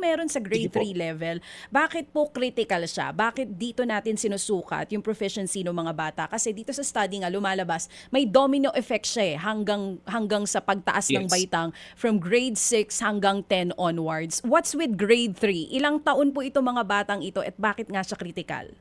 meron sa grade Sige po. 3 level, bakit po critical siya? Bakit dito natin sinusukat yung proficiency ng mga bata? Kasi dito sa study nga lumalabas, may domino effect siya hanggang sa pagtaas ng Yes. baitang from grade 6 hanggang 10 onwards. What's with grade 3? Ilang taon po ito mga batang ito at bakit nga siya critical?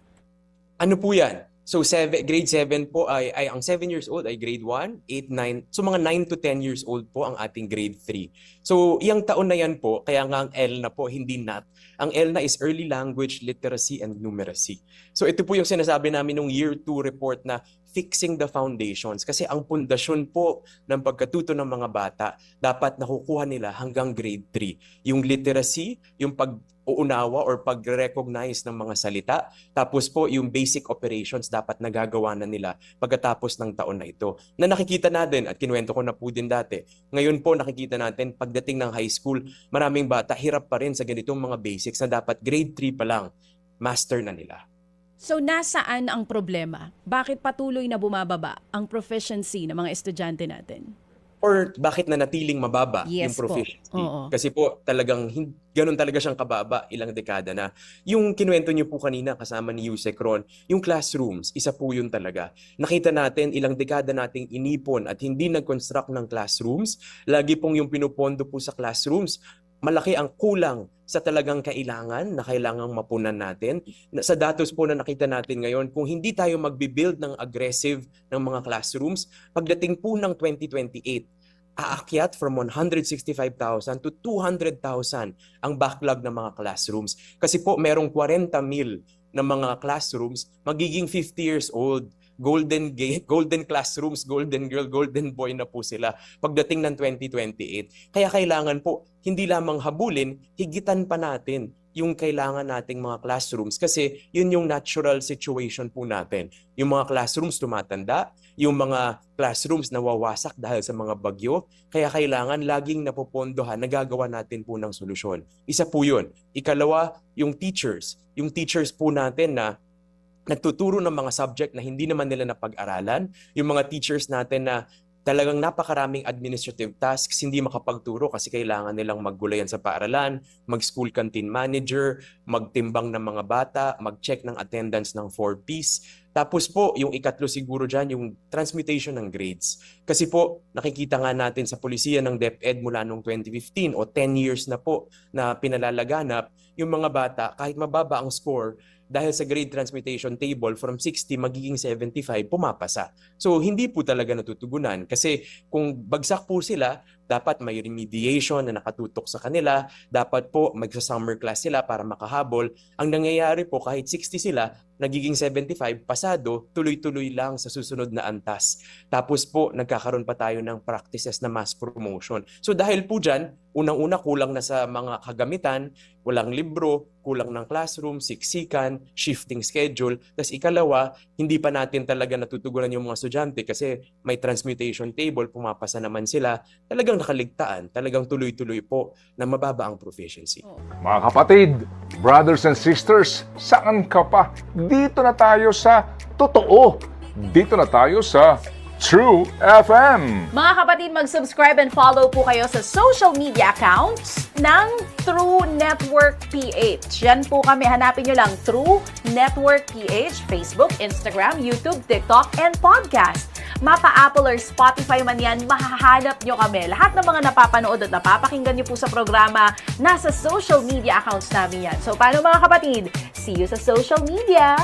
Ano po yan? So grade 7 po ay ang 7 years old ay grade 1, 8, 9. So mga 9 to 10 years old po ang ating grade 3. So iyang taon na yan po, kaya nga ang L na po, hindi NAT. Ang L na is Early Language Literacy and Numeracy. So ito po yung sinasabi namin nung Year 2 report na fixing the foundations. Kasi ang pundasyon po ng pagkatuto ng mga bata, dapat nakukuha nila hanggang grade 3. Yung literacy, yung pag-uunawa or pag-recognize ng mga salita, tapos po yung basic operations dapat nagagawa na nila pagkatapos ng taon na ito. Na nakikita natin, at kinuwento ko na po din dati, ngayon po nakikita natin pagdating ng high school, maraming bata hirap pa rin sa ganitong mga basics na dapat grade 3 pa lang, master na nila. So nasaan ang problema? Bakit patuloy na bumababa ang proficiency ng mga estudyante natin? Or bakit nanatiling mababa Yes yung po. proficiency? Oo. Kasi po talagang ganun talaga siyang kababa ilang dekada na. Yung kinuwento niyo po kanina kasama ni Yusek Ron, yung classrooms, isa po yun talaga. Nakita natin ilang dekada nating inipon at hindi nag-construct ng classrooms. Lagi pong yung pinupondo po sa classrooms, malaki ang kulang sa talagang kailangan na kailangang mapunan natin. Sa datos po na nakita natin ngayon, kung hindi tayo magbibuild ng aggressive ng mga classrooms, pagdating po ng 2028, aakyat from 165,000 to 200,000 ang backlog ng mga classrooms. Kasi po merong 40,000 na mga classrooms magiging 50 years old. Golden classrooms, golden girl, golden boy na po sila pagdating ng 2028. Kaya kailangan po, hindi lamang habulin, higitan pa natin yung kailangan nating mga classrooms kasi yun yung natural situation po natin. Yung mga classrooms tumatanda, yung mga classrooms nawawasak dahil sa mga bagyo, kaya kailangan laging napopondohan, nagagawa natin po ng solusyon. Isa po yun. Ikalawa, yung teachers. Yung teachers po natin na nagtuturo ng mga subject na hindi naman nila napag-aralan, yung mga teachers natin na talagang napakaraming administrative tasks, hindi makapagturo kasi kailangan nilang maggulayan sa paaralan, mag-school canteen manager, magtimbang ng mga bata, mag-check ng attendance ng 4Ps. Tapos po, yung ikatlo siguro dyan, yung transmutation ng grades. Kasi po, nakikita nga natin sa polisiya ng DepEd mula noong 2015 o 10 years na po na pinalalaganap, yung mga bata, kahit mababa ang score, dahil sa grade transmutation table from 60 magiging 75, pumapasa. So hindi po talaga natutugunan kasi kung bagsak po sila, dapat may remediation na nakatutok sa kanila, dapat po magsa-summer class sila para makahabol. Ang nangyayari po kahit 60 sila, nagiging 75, pasado, tuloy-tuloy lang sa susunod na antas. Tapos po, nagkakaroon pa tayo ng practices na mass promotion. So dahil po dyan, unang-una kulang na sa mga kagamitan, walang libro, kulang ng classroom, siksikan, shifting schedule. Tapos ikalawa, hindi pa natin talaga natutugunan yung mga estudyante kasi may transmutation table, pumapasa naman sila. Talagang nakaligtaan, talagang tuloy-tuloy po na mababa ang proficiency. Mga kapatid, brothers and sisters, saan ka pa? Dito na tayo sa totoo. Dito na tayo sa True FM. Mga kapatid, mag-subscribe and follow po kayo sa social media accounts ng True Network PH. Yan po kami, hanapin nyo lang True Network PH, Facebook, Instagram, YouTube, TikTok, and podcast. Mapa Apple or Spotify man yan, mahahanap nyo kami. Lahat ng mga napapanood at napapakinggan nyo po sa programa, nasa social media accounts namin yan. So paano mga kapatid? See you sa social media!